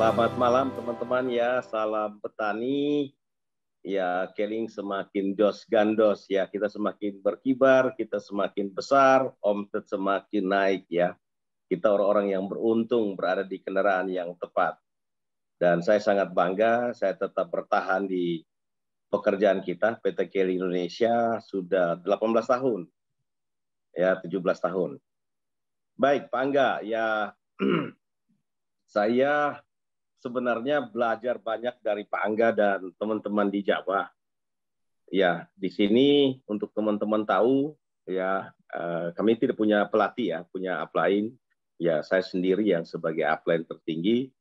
Selamat malam teman-teman ya, salam petani. Ya, Keling semakin jos gandos ya, kita semakin berkibar, kita semakin besar, omset semakin naik ya. Kita orang-orang yang beruntung berada di kendaraan yang tepat. Dan saya sangat bangga, saya tetap bertahan di pekerjaan kita, PT Keling Indonesia sudah 18 tahun. Ya, 17 tahun. Baik, Pak Angga, ya saya sebenarnya belajar banyak dari Pak Angga dan teman-teman di Jawa. Ya, di sini untuk teman-teman tahu, ya kami tidak punya pelatih ya, punya upline. Ya, saya sendiri yang sebagai upline tertinggi.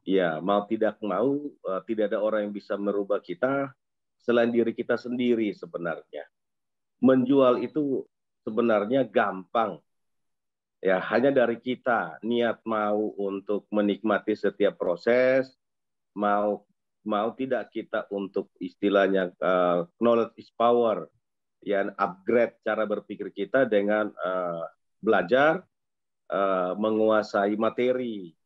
Ya, mau tidak mau, tidak ada orang yang bisa merubah kita selain diri kita sendiri sebenarnya. Menjual itu sebenarnya gampang. Ya, hanya dari kita niat mau untuk menikmati setiap proses, mau tidak kita untuk istilahnya knowledge is power, ya upgrade cara berpikir kita dengan belajar menguasai materi.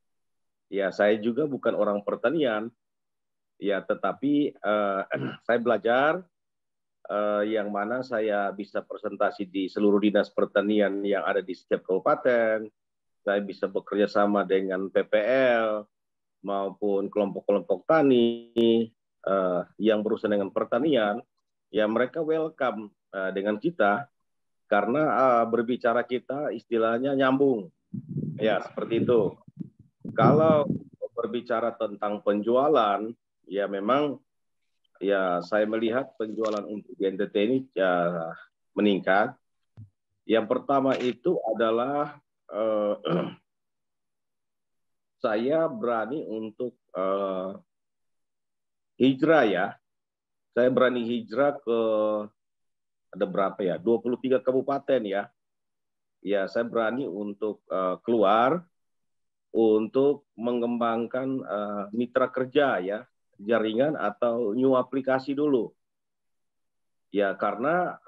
Ya, saya juga bukan orang pertanian, ya tetapi saya belajar yang mana saya bisa presentasi di seluruh dinas pertanian yang ada di setiap kabupaten. Saya bisa bekerja sama dengan PPL maupun kelompok-kelompok tani yang berurusan dengan pertanian. Ya mereka welcome dengan kita karena berbicara kita istilahnya nyambung. Ya seperti itu. Kalau berbicara tentang penjualan, ya memang ya saya melihat penjualan untuk di NTT ini ya meningkat. Yang pertama itu adalah saya berani untuk hijrah ya. Saya berani hijrah ke ada berapa ya? 23 kabupaten ya. Ya, saya berani untuk keluar untuk mengembangkan mitra kerja ya, jaringan atau new aplikasi dulu. Ya, karena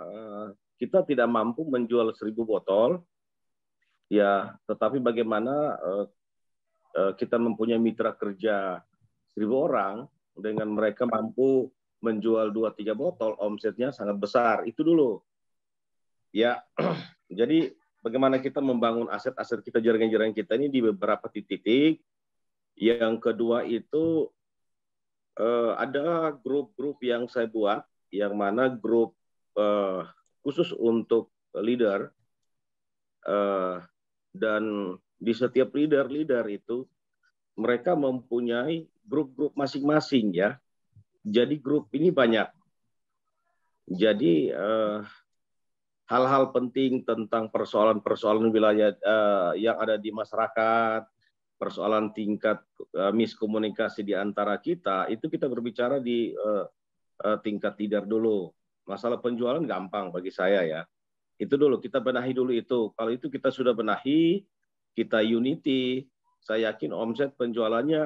kita tidak mampu menjual 1.000 botol, ya, tetapi bagaimana kita mempunyai mitra kerja 1.000 orang, dengan mereka mampu menjual 2-3 botol, omsetnya sangat besar. Itu dulu. Ya, jadi bagaimana kita membangun aset-aset kita, jaringan-jaringan kita ini di beberapa titik. Yang kedua itu ada grup-grup yang saya buat, yang mana grup khusus untuk leader, dan di setiap leader itu mereka mempunyai grup-grup masing-masing ya. Jadi grup ini banyak. Jadi hal-hal penting tentang persoalan-persoalan wilayah yang ada di masyarakat, persoalan tingkat miskomunikasi di antara kita, itu kita berbicara di tingkat leader dulu. Masalah penjualan gampang bagi saya ya. Itu dulu, kita benahi dulu itu. Kalau itu kita sudah benahi, kita unity, saya yakin omset penjualannya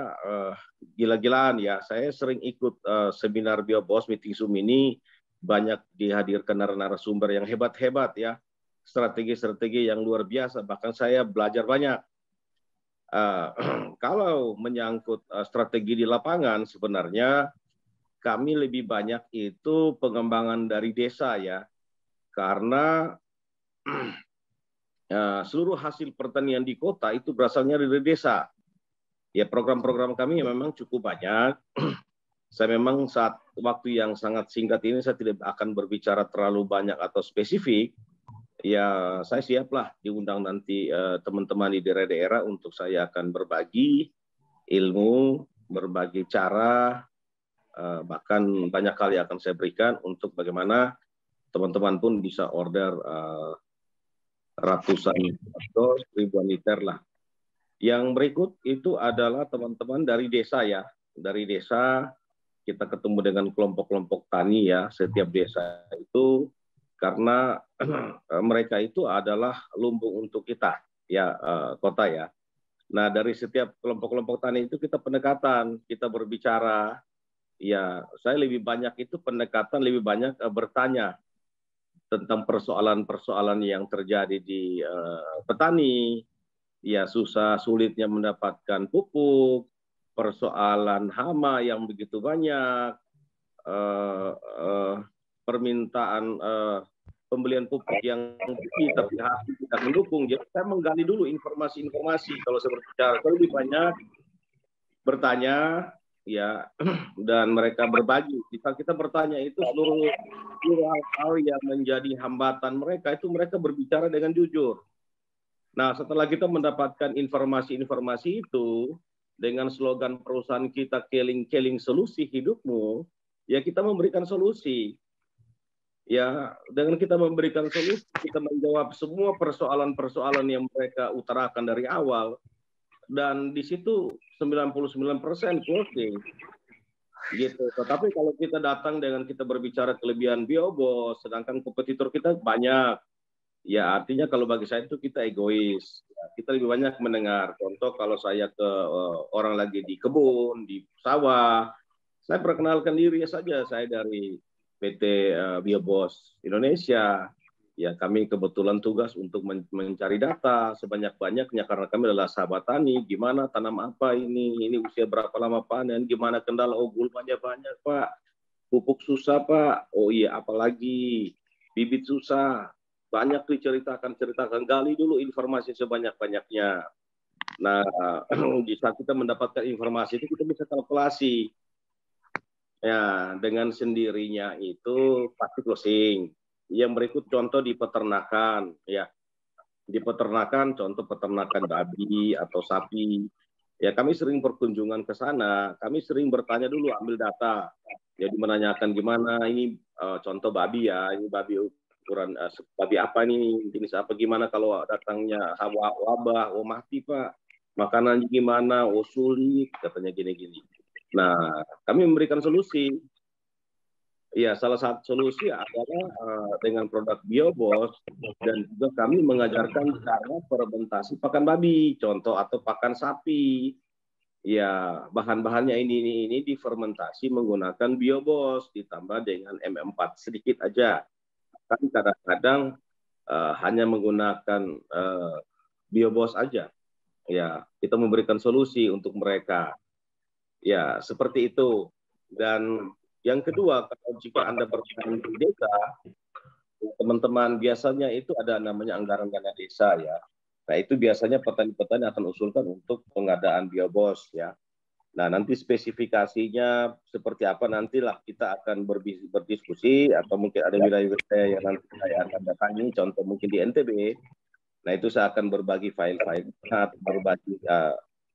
gila-gilaan ya. Saya sering ikut seminar BioBoss, meeting Zoom ini, banyak dihadirkan narasumber yang hebat-hebat ya. Strategi-strategi yang luar biasa, bahkan saya belajar banyak. Kalau menyangkut strategi di lapangan, sebenarnya kami lebih banyak itu pengembangan dari desa ya, karena seluruh hasil pertanian di kota itu berasalnya dari desa. Ya program-program kami memang cukup banyak. Saya memang saat waktu yang sangat singkat ini saya tidak akan berbicara terlalu banyak atau spesifik. Ya saya siaplah diundang nanti teman-teman di daerah-daerah untuk saya akan berbagi ilmu, berbagi cara, bahkan banyak hal yang akan saya berikan untuk bagaimana teman-teman pun bisa order ratusan atau ribuan liter lah. Yang berikut itu adalah teman-teman dari desa ya. Dari desa kita ketemu dengan kelompok-kelompok tani ya, setiap desa itu, karena mereka itu adalah lumbung untuk kita ya, kota ya. Nah dari setiap kelompok-kelompok tani itu kita pendekatan, kita berbicara. Ya saya lebih banyak itu pendekatan, lebih banyak bertanya tentang persoalan-persoalan yang terjadi di petani, ya susah sulitnya mendapatkan pupuk, persoalan hama yang begitu banyak, permintaan pembelian pupuk yang tinggi tapi hasil tidak mendukung. Jadi saya menggali dulu informasi-informasi kalau saya berbicara. Kalau lebih banyak bertanya, ya, dan mereka berbagi. Jika kita bertanya itu seluruh hal-hal yang menjadi hambatan mereka, itu mereka berbicara dengan jujur. Nah, setelah kita mendapatkan informasi-informasi itu, dengan slogan perusahaan kita keling-keling solusi hidupmu, ya kita memberikan solusi. Ya, dengan kita memberikan solusi, kita menjawab semua persoalan-persoalan yang mereka utarakan dari awal. Dan di situ 99% closing. Gitu. Tetapi kalau kita datang dengan kita berbicara kelebihan Biobos, sedangkan kompetitor kita banyak, ya artinya kalau bagi saya itu kita egois. Ya, kita lebih banyak mendengar. Contoh kalau saya ke orang lagi di kebun, di sawah, saya perkenalkan diri saja, saya dari PT Biobos Indonesia. Ya, kami kebetulan tugas untuk mencari data sebanyak-banyaknya karena kami adalah sahabat tani. Gimana tanam apa ini usia berapa lama panen, gimana kendala, oh gulmanya banyak Pak, pupuk susah Pak, oh iya apalagi bibit susah, banyak diceritakan, gali dulu informasi sebanyak-banyaknya. Nah, di saat kita mendapatkan informasi itu kita bisa kalkulasi. Ya, dengan sendirinya itu pasti closing. Yang berikut contoh di peternakan, ya. Di peternakan, contoh peternakan babi atau sapi. Ya, kami sering berkunjungan ke sana, kami sering bertanya dulu, ambil data. Jadi menanyakan gimana ini contoh babi ya, ini babi ukuran babi apa nih, jenis apa, gimana kalau datangnya wabah, oh mati Pak. Makanannya gimana, oh sulit, katanya gini-gini. Nah, kami memberikan solusi. Ya, salah satu solusi adalah dengan produk Biobos, dan juga kami mengajarkan cara fermentasi pakan babi, contoh, atau pakan sapi. Ya, bahan-bahannya ini difermentasi menggunakan Biobos ditambah dengan M4 sedikit aja. Kan kadang-kadang hanya menggunakan Biobos aja. Ya, kita memberikan solusi untuk mereka. Ya, seperti itu. Dan yang kedua, kalau jika Anda bertani di desa, teman-teman biasanya itu ada namanya anggaran dana desa ya. Nah, itu biasanya petani-petani akan usulkan untuk pengadaan Biobos ya. Nah, nanti spesifikasinya seperti apa nantilah kita akan berdiskusi, atau mungkin ada wilayah-wilayah yang nanti saya akan datangi, contoh mungkin di NTB. Nah, itu saya akan berbagi file-file, berbagi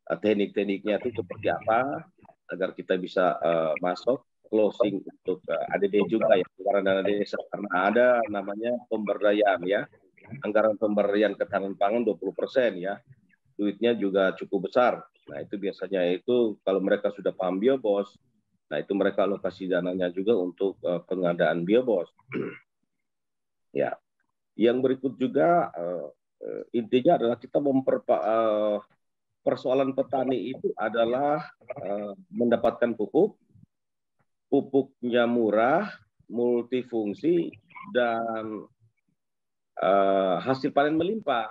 teknik-tekniknya itu seperti apa, agar kita bisa masuk closing untuk ADD juga ya, anggaran dana desa, karena ada namanya pemberdayaan ya, anggaran pemberdayaan ketahanan pangan 20% ya, duitnya juga cukup besar. Nah, itu biasanya itu kalau mereka sudah paham Biobos, nah itu mereka alokasi dananya juga untuk pengadaan Biobos. Ya, yang berikut juga intinya adalah kita persoalan petani itu adalah mendapatkan pupuknya murah, multifungsi, dan hasil panen melimpah.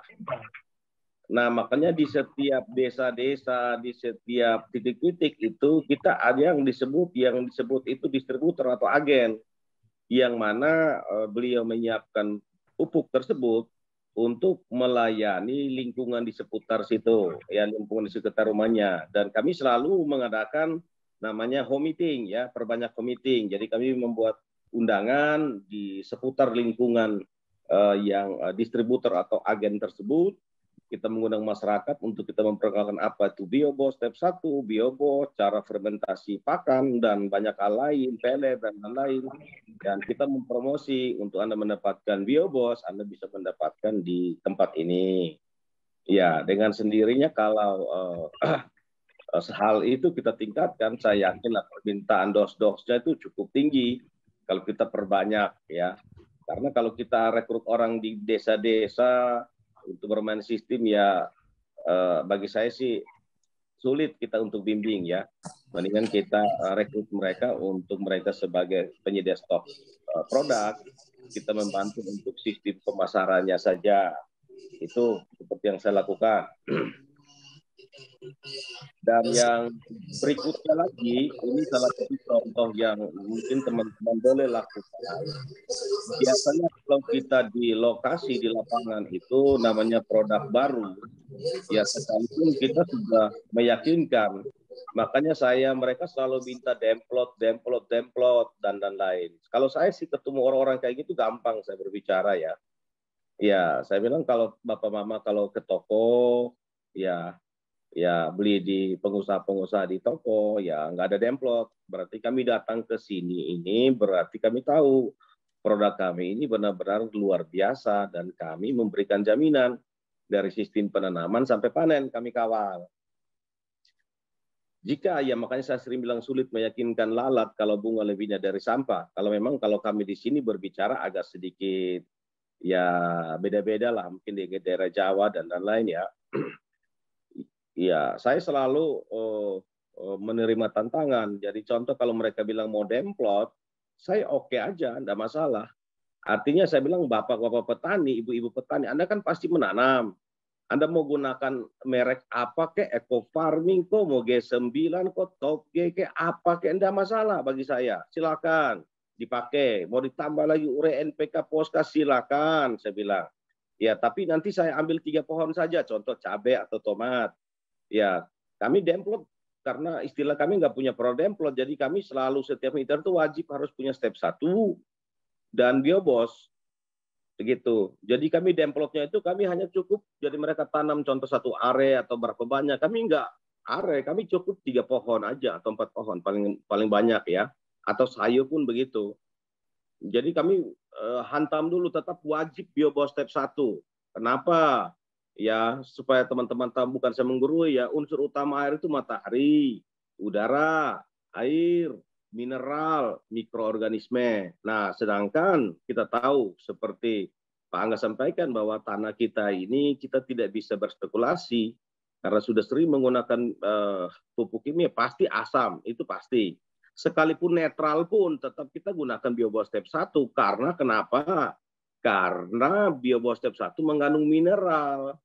Nah, makanya di setiap desa-desa, di setiap titik-titik itu kita ada yang disebut itu distributor atau agen, yang mana beliau menyiapkan pupuk tersebut untuk melayani lingkungan di seputar situ, ya, lingkungan di sekitar rumahnya. Dan kami selalu mengadakan namanya home meeting ya, perbanyak home meeting. Jadi kami membuat undangan di seputar lingkungan yang distributor atau agen tersebut. Kita mengundang masyarakat untuk kita memperkenalkan apa itu Biobos step 1, Biobos, cara fermentasi pakan, dan banyak hal lain, pelet, dan lain-lain. Dan kita mempromosi untuk Anda mendapatkan Biobos, Anda bisa mendapatkan di tempat ini. Ya, dengan sendirinya kalau hal itu kita tingkatkan, saya yakinlah permintaan dos-dosnya itu cukup tinggi kalau kita perbanyak ya. Karena kalau kita rekrut orang di desa-desa untuk bermain sistem ya, bagi saya sih sulit kita untuk bimbing ya. Mendingan kita rekrut mereka untuk mereka sebagai penyedia stok produk, kita membantu untuk sistem pemasarannya saja. Itu seperti yang saya lakukan. Dan yang berikutnya lagi, ini salah satu contoh yang mungkin teman-teman boleh lakukan. Biasanya kalau kita di lokasi, di lapangan itu namanya produk baru, ya sekalipun kita sudah meyakinkan. Makanya mereka selalu minta demplot, demplot, demplot, dan lain. Kalau saya sih ketemu orang-orang kayak gitu gampang saya berbicara ya. Ya, saya bilang kalau Bapak Mama kalau ke toko, ya beli di pengusaha-pengusaha di toko, ya nggak ada demplot. Berarti kami datang ke sini ini berarti kami tahu produk kami ini benar-benar luar biasa dan kami memberikan jaminan dari sistem penanaman sampai panen kami kawal. Jika ya makanya saya sering bilang sulit meyakinkan lalat kalau bunga lebihnya dari sampah. Kalau kami di sini berbicara agak sedikit ya beda-beda lah mungkin di daerah Jawa dan lain-lain ya. Ya, saya selalu menerima tantangan. Jadi contoh kalau mereka bilang mau demplot, saya oke aja, enggak masalah. Artinya saya bilang bapak-bapak petani, ibu-ibu petani, Anda kan pasti menanam. Anda mau gunakan merek apa ke eco farming kok, mau G9 kok, top G ke apa ke, enggak masalah bagi saya. Silakan dipakai. Mau ditambah lagi urea NPK Poskas silakan, saya bilang. Ya, tapi nanti saya ambil 3 pohon saja, contoh cabai atau tomat. Ya, kami demplot karena istilah kami nggak punya pro demplot, jadi kami selalu setiap meter itu wajib harus punya step 1 dan biobos begitu. Jadi kami demplotnya itu kami hanya cukup, jadi mereka tanam contoh 1 are atau berapa banyak, kami nggak are, kami cukup 3 pohon aja atau 4 pohon paling banyak ya, atau sayur pun begitu. Jadi kami hantam dulu tetap wajib biobos step 1. Kenapa? Ya supaya teman-teman tahu, bukan saya menggurui ya, unsur utama air itu matahari, udara, air, mineral, mikroorganisme. Nah, sedangkan kita tahu seperti Pak Angga sampaikan bahwa tanah kita ini kita tidak bisa berspekulasi karena sudah sering menggunakan pupuk kimia, pasti asam, itu pasti. Sekalipun netral pun tetap kita gunakan biobos step 1 karena kenapa? Karena biobos step 1 mengandung mineral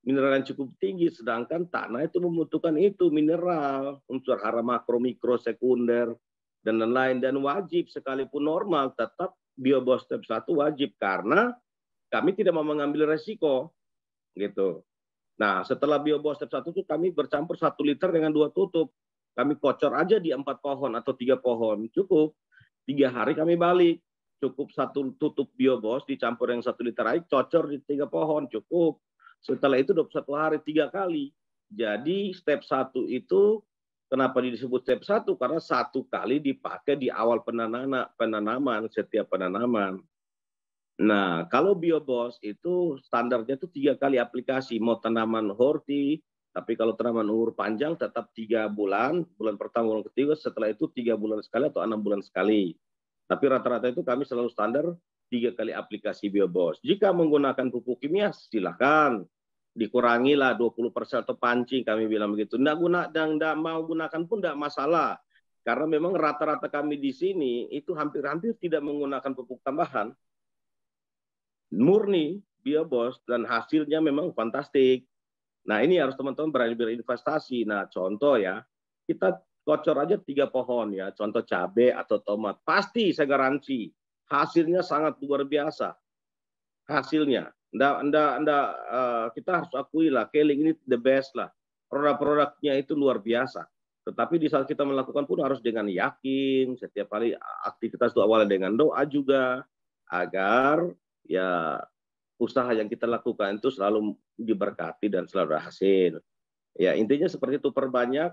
yang cukup tinggi, sedangkan tanah itu membutuhkan itu mineral, unsur hara makro, mikro, sekunder, dan lain-lain. Dan wajib sekalipun normal tetap biobos step 1 wajib karena kami tidak mau mengambil resiko gitu. Nah, setelah biobos step 1 itu kami bercampur 1 liter dengan 2 tutup. Kami kocor aja di 4 pohon atau 3 pohon, cukup. 3 hari kami balik. Cukup 1 tutup biobos dicampur yang 1 liter air, cocor di 3 pohon, cukup. Setelah itu 21 hari 3 kali. Jadi step 1 itu kenapa disebut step 1? Karena 1 kali dipakai di awal penanaman, setiap penanaman. Nah, kalau biobos itu standarnya itu 3 kali aplikasi. Mau tanaman horti, tapi kalau tanaman umur panjang tetap 3 bulan, bulan pertama, bulan ketiga, setelah itu 3 bulan sekali atau 6 bulan sekali. Tapi rata-rata itu kami selalu standar 3 kali aplikasi biobos. Jika menggunakan pupuk kimia, silakan dikurangilah 20% atau pancing, kami bilang begitu. Nggak mau gunakan pun nggak masalah. Karena memang rata-rata kami di sini itu hampir-hampir tidak menggunakan pupuk tambahan. Murni biobos dan hasilnya memang fantastik. Nah, ini harus teman-teman berani berinvestasi. Nah, contoh ya, kita kocor aja 3 pohon ya, contoh cabai atau tomat. Pasti saya garansi hasilnya sangat luar biasa. Hasilnya. Kita harus akui lah, Keling ini the best lah. Produk-produknya itu luar biasa. Tetapi di saat kita melakukan pun harus dengan yakin, setiap kali aktivitas itu awalnya dengan doa juga, agar ya usaha yang kita lakukan itu selalu diberkati dan selalu berhasil. Ya intinya seperti itu, perbanyak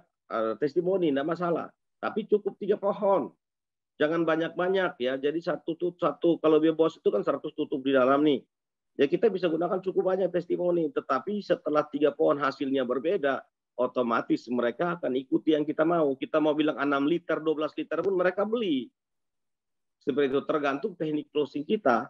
testimoni, tidak masalah. Tapi cukup 3 pohon, jangan banyak-banyak ya. Jadi satu kalau biobos itu kan 100 tutup di dalam nih. Ya kita bisa gunakan cukup banyak testimoni. Tetapi setelah 3 pohon hasilnya berbeda, otomatis mereka akan ikuti yang kita mau. Kita mau bilang 6 liter, 12 liter pun mereka beli. Seperti itu, tergantung teknik closing kita.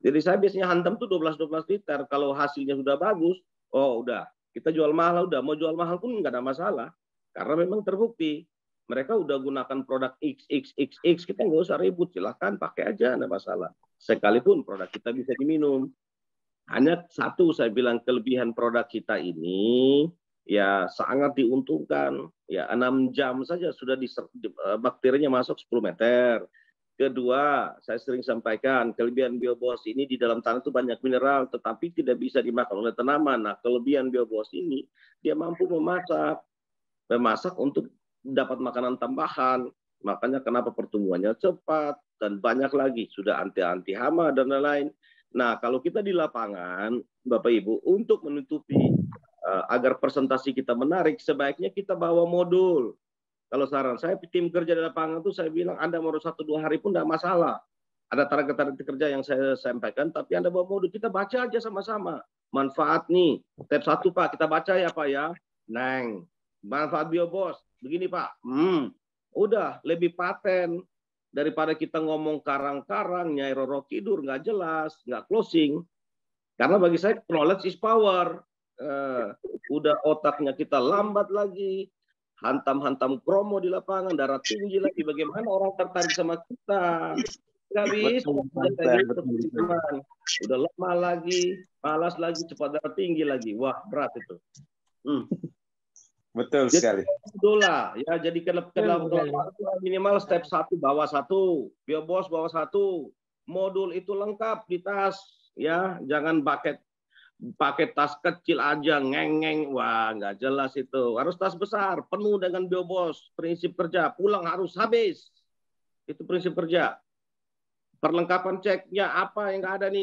Jadi saya biasanya hantam tuh 12 liter. Kalau hasilnya sudah bagus, oh udah, kita jual mahal, udah mau jual mahal pun nggak ada masalah. Karena memang terbukti. Mereka udah gunakan produk XXXX, kita nggak usah ribut, silahkan pakai aja, nggak masalah. Sekalipun produk kita bisa diminum. Hanya satu saya bilang kelebihan produk kita ini, ya sangat diuntungkan. Ya 6 jam saja sudah bakterinya masuk 10 meter. Kedua, saya sering sampaikan, kelebihan biobos ini di dalam tanah itu banyak mineral, tetapi tidak bisa dimakan oleh tanaman. Nah, kelebihan biobos ini, dia mampu memasak untuk dapat makanan tambahan. Makanya kenapa pertumbuhannya cepat, dan banyak lagi, sudah anti hama dan lain-lain. Nah, kalau kita di lapangan, Bapak Ibu, untuk menutupi agar presentasi kita menarik, sebaiknya kita bawa modul. Kalau saran saya, tim kerja di lapangan itu saya bilang, Anda mau 1-2 hari pun tidak masalah. Ada target kerja yang saya sampaikan, tapi Anda bawa modul, kita baca aja sama-sama. Manfaat nih, step 1 Pak, kita baca ya Pak ya. Neng, manfaat biobos, begini Pak. Udah, lebih paten daripada kita ngomong karang-karang, Nyai Roro Kidur, nggak jelas, nggak closing. Karena bagi saya, knowledge is power. Udah otaknya kita lambat lagi, hantam-hantam kromo di lapangan, darah tinggi lagi, bagaimana orang tertarik sama kita? Nggak bisa. Udah lemah lagi, malas lagi, cepat darah tinggi lagi. Wah, berat itu. Betul sekali. Itulah ya, jadi minimal step 1 bawa 1, biobos bawa 1, modul itu lengkap di tas ya, jangan pakai tas kecil aja ngeng-ngeng, wah nggak jelas itu. Harus tas besar penuh dengan biobos. Prinsip kerja, pulang harus habis, itu prinsip kerja. Perlengkapan ceknya apa yang nggak ada nih,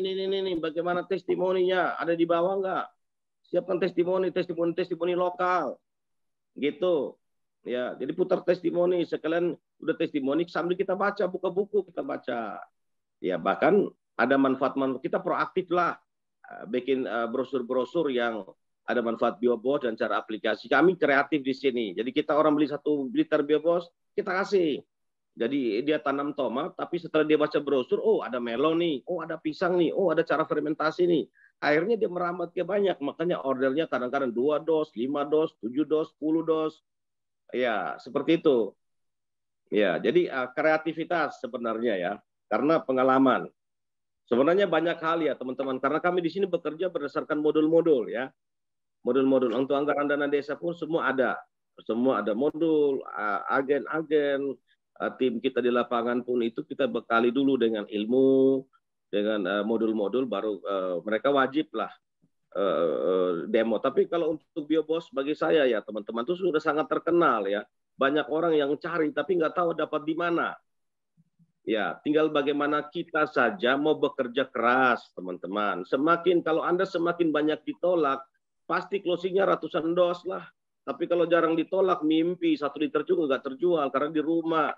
bagaimana testimoninya, ada di bawah nggak? Siapkan testimoni lokal gitu ya. Jadi putar testimoni, sekalian udah testimoni sambil kita baca, buka buku kita baca ya. Bahkan ada manfaat kita proaktif lah, bikin brosur-brosur yang ada manfaat biobos dan cara aplikasi. Kami kreatif di sini, jadi kita orang beli 1 liter biobos kita kasih, jadi dia tanam tomat, tapi setelah dia baca brosur, oh ada melon nih, oh ada pisang nih, oh ada cara fermentasi nih, akhirnya dia merambatnya banyak. Makanya ordernya kadang-kadang 2 dos, 5 dos, 7 dos, 10 dos. Ya, seperti itu. Ya, jadi kreativitas sebenarnya ya, karena pengalaman. Sebenarnya banyak hal ya, teman-teman, karena kami di sini bekerja berdasarkan modul-modul ya. Modul-modul untuk anggaran dana desa pun semua ada. Semua ada modul, agen-agen, tim kita di lapangan pun itu kita bekali dulu dengan ilmu, dengan modul-modul, baru mereka wajib lah demo. Tapi kalau untuk biobos bagi saya ya teman-teman itu sudah sangat terkenal ya. Banyak orang yang cari tapi nggak tahu dapat di mana. Ya, tinggal bagaimana kita saja mau bekerja keras, teman-teman. Kalau Anda semakin banyak ditolak, pasti closingnya ratusan dos lah. Tapi kalau jarang ditolak, mimpi 1 liter juga nggak terjual karena di rumah.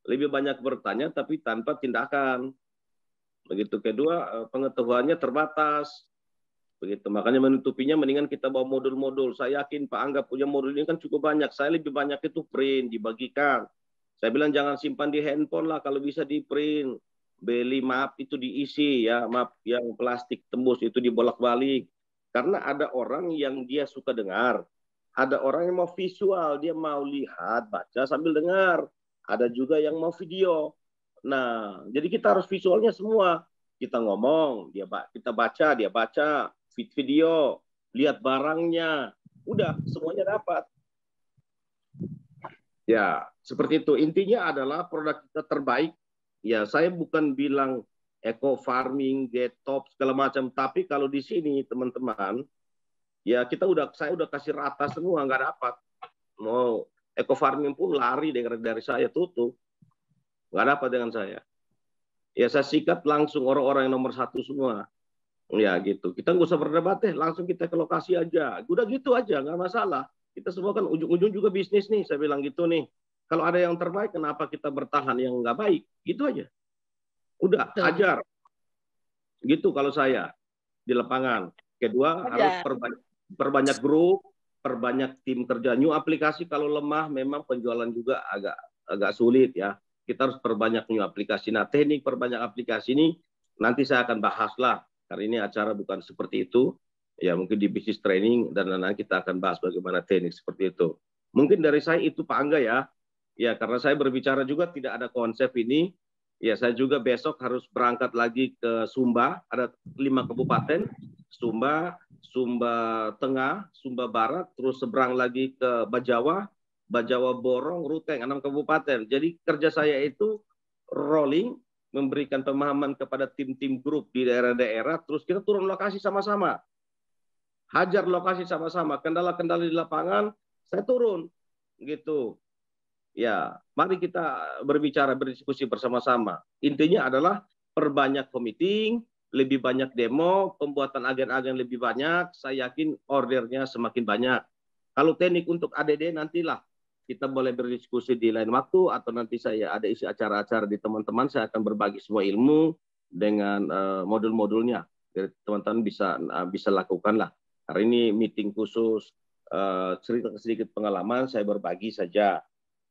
Lebih banyak bertanya tapi tanpa tindakan. Begitu. Kedua, pengetahuannya terbatas. Begitu. Makanya menutupinya mendingan kita bawa modul-modul. Saya yakin Pak Angga punya modul ini kan cukup banyak. Saya lebih banyak itu print, dibagikan. Saya bilang jangan simpan di handphone lah, kalau bisa di print. Beli map itu diisi ya, map yang plastik tembus itu dibolak-balik. Karena ada orang yang dia suka dengar. Ada orang yang mau visual, dia mau lihat, baca sambil dengar. Ada juga yang mau video. Nah, jadi kita harus visualnya semua. Kita ngomong, kita baca, dia baca, video, lihat barangnya, udah semuanya dapat. Ya, seperti itu. Intinya adalah produk kita terbaik. Ya, saya bukan bilang eco farming, get top segala macam, tapi kalau di sini teman-teman, ya saya udah kasih rata semua, nggak dapat. Mau eco farming pun lari dari saya, tutup. Nggak dapat dengan saya. Ya saya sikat langsung orang-orang yang nomor 1 semua. Ya gitu. Kita nggak usah berdebat deh, langsung kita ke lokasi aja. Udah gitu aja, nggak masalah. Kita semua kan ujung-ujung juga bisnis nih, saya bilang gitu nih. Kalau ada yang terbaik, kenapa kita bertahan yang nggak baik? Gitu aja. Udah, ajar. Gitu kalau saya di lapangan. Kedua, harus perbanyak grup, perbanyak tim kerja. New aplikasi kalau lemah, memang penjualan juga agak sulit ya. Kita harus perbanyak new aplikasi. Nah, teknik perbanyak aplikasi ini nanti saya akan bahas lah. Karena ini acara bukan seperti itu. Ya mungkin di bisnis training dan nanti kita akan bahas bagaimana teknik seperti itu. Mungkin dari saya itu Pak Angga ya. Ya karena saya berbicara juga tidak ada konsep ini. Ya saya juga besok harus berangkat lagi ke Sumba. Ada 5 kabupaten. Sumba, Sumba Tengah, Sumba Barat, terus seberang lagi ke Bajawa, Bajawa Borong, Ruteng, 6 kabupaten. Jadi kerja saya itu rolling, memberikan pemahaman kepada tim-tim grup di daerah-daerah, terus kita turun lokasi sama-sama. Hajar lokasi sama-sama, kendala-kendala di lapangan, saya turun. Gitu. Ya, mari kita berbicara, berdiskusi bersama-sama. Intinya adalah perbanyak meeting, lebih banyak demo, pembuatan agen-agen lebih banyak, saya yakin ordernya semakin banyak. Kalau teknik untuk ADD nantilah kita boleh berdiskusi di lain waktu, atau nanti saya ada isi acara-acara di teman-teman, saya akan berbagi semua ilmu dengan modul-modulnya. Jadi teman-teman bisa lakukan lah. Hari ini meeting khusus, cerita sedikit pengalaman, saya berbagi saja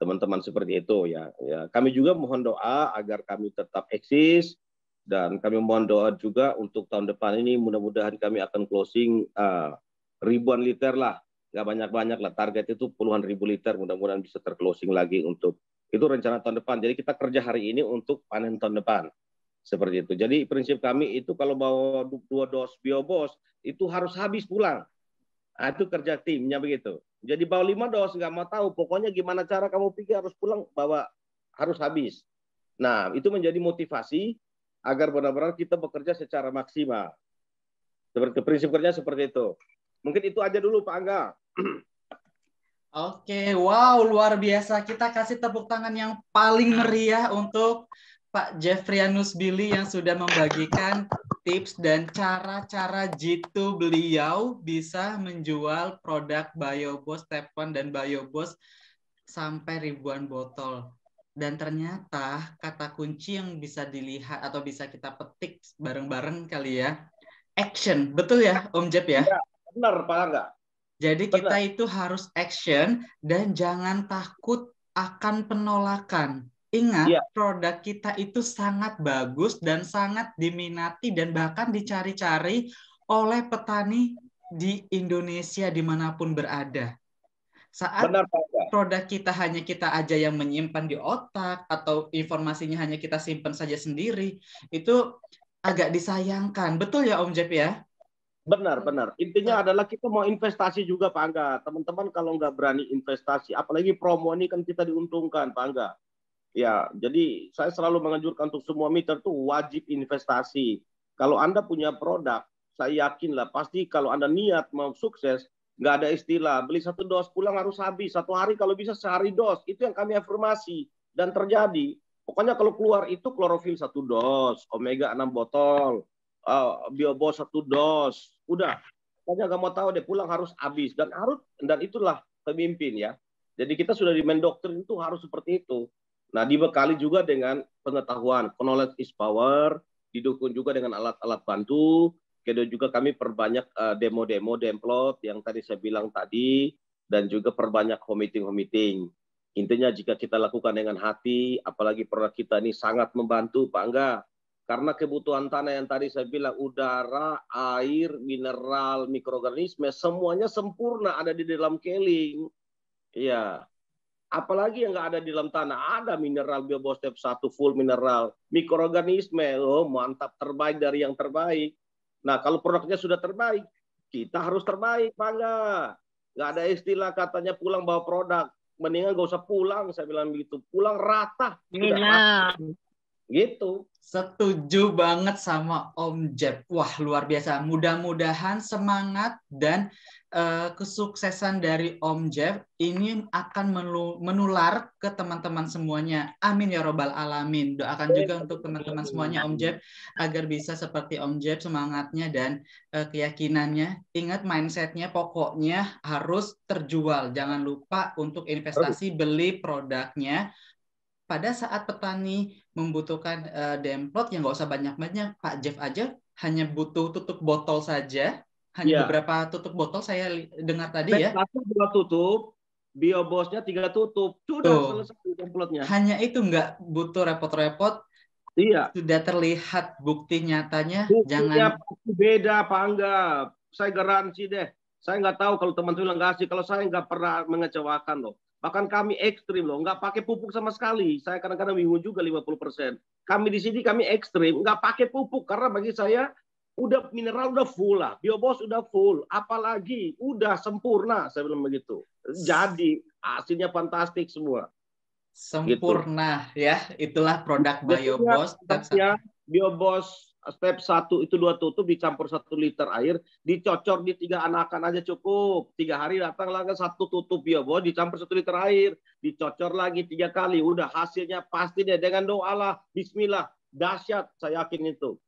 teman-teman seperti itu ya. Kami juga mohon doa agar kami tetap eksis, dan kami mohon doa juga untuk tahun depan ini mudah-mudahan kami akan closing ribuan liter lah, nggak banyak-banyak lah, target itu puluhan ribu liter, mudah-mudahan bisa terclosing lagi untuk itu rencana tahun depan. Jadi kita kerja hari ini untuk panen tahun depan seperti itu. Jadi prinsip kami itu kalau bawa 2 dos biobos itu harus habis pulang. Nah, itu kerja timnya begitu. Jadi bawa 5 dos nggak mau tahu, pokoknya gimana cara kamu pikir harus pulang, bawa harus habis. Nah, itu menjadi motivasi agar benar-benar kita bekerja secara maksimal. Seperti prinsip kerja seperti itu. Mungkin itu aja dulu Pak Angga. Oke, wow, luar biasa. Kita kasih tepuk tangan yang paling meriah untuk Pak Jeffrianus Billy yang sudah membagikan tips dan cara-cara jitu beliau bisa menjual produk BioBoss Step 1 dan BioBoss sampai ribuan botol. Dan ternyata kata kunci yang bisa dilihat atau bisa kita petik bareng-bareng kali ya, action. Betul ya, Om Jep ya? Ya, benar Pak Angga. Jadi kita Benar. itu harus action dan jangan takut akan penolakan. Ingat, Ya, produk kita itu sangat bagus dan sangat diminati dan bahkan dicari-cari oleh petani di Indonesia dimanapun berada. Saat benar Pak Angga. produk kita hanya kita aja yang menyimpan di otak atau informasinya hanya kita simpan saja sendiri, itu agak disayangkan. Betul ya Om Jep ya? Benar. Intinya adalah kita mau investasi juga Pak Angga. Teman-teman kalau nggak berani investasi, apalagi promo ini kan kita diuntungkan Pak Angga. Ya, jadi saya selalu menganjurkan untuk semua mitra tuh wajib investasi. Kalau Anda punya produk, saya yakin lah pasti kalau Anda niat mau sukses, nggak ada istilah beli 1 dos pulang harus habis. 1 hari kalau bisa sehari dos. Itu yang kami afirmasi dan terjadi. Pokoknya kalau keluar itu klorofil 1 dos, omega 6 botol, biobos 1 dos, udah. Pokoknya nggak mau tahu deh, pulang harus habis dan itulah pemimpin ya. Jadi kita sudah di mendoktrin itu harus seperti itu. Nah, dibekali juga dengan pengetahuan, knowledge is power, didukung juga dengan alat-alat bantu. Kedua juga kami perbanyak demo-demo, demplot yang tadi saya bilang tadi, dan juga perbanyak home meeting. Intinya jika kita lakukan dengan hati, apalagi produk kita ini sangat membantu, Pak Angga. Karena kebutuhan tanah yang tadi saya bilang, udara, air, mineral, mikroorganisme, semuanya sempurna ada di dalam keling. Iya. Apalagi yang nggak ada di dalam tanah, ada mineral BioBoss Step 1 full mineral, mikroorganisme, mantap, terbaik dari yang terbaik. Nah, kalau produknya sudah terbaik, kita harus terbaik, bangga. Nggak ada istilah katanya pulang bawa produk. Mendingan nggak usah pulang, saya bilang begitu. Pulang rata, sudah rata. Gitu. Setuju banget sama Om Jeb. Wah, luar biasa. Mudah-mudahan semangat dan kesuksesan dari Om Jeb ini akan menular ke teman-teman semuanya. Amin ya robbal alamin. Doakan juga untuk teman-teman semuanya Om Jeb agar bisa seperti Om Jeb semangatnya dan keyakinannya. Ingat mindsetnya pokoknya harus terjual. Jangan lupa untuk investasi beli produknya. Pada saat petani membutuhkan demplot yang nggak usah banyak-banyak, Pak Jeff aja hanya butuh tutup botol saja, hanya beberapa tutup botol saya dengar tadi ya. Satu 2 tutup, BioBoss-nya 3 tutup, sudah selesai demplotnya. Hanya itu nggak butuh repot-repot. Iya. Sudah terlihat bukti nyatanya. Buktinya beda Pak Angga. Saya garansi deh. Saya nggak tahu kalau teman-teman nggak asik. Kalau saya nggak pernah mengecewakan loh. Bahkan kami ekstrim loh, nggak pakai pupuk sama sekali. Saya kadang-kadang bingung juga 50%. Kami di sini kami ekstrim, nggak pakai pupuk karena bagi saya Udah mineral udah full lah, Biobos udah full, apalagi udah sempurna, saya bilang begitu. Jadi hasilnya fantastik semua. Sempurna Gitu. ya, itulah produk Biasanya Biobos step 1. Biobos step 1 itu 2 tutup dicampur 1 liter air, dicocor di 3 anakan aja cukup. 3 hari datang lagi 1 tutup Biobos dicampur 1 liter air, dicocor lagi 3 kali. Udah hasilnya pasti deh, dengan doa lah, bismillah, dahsyat, saya yakin itu.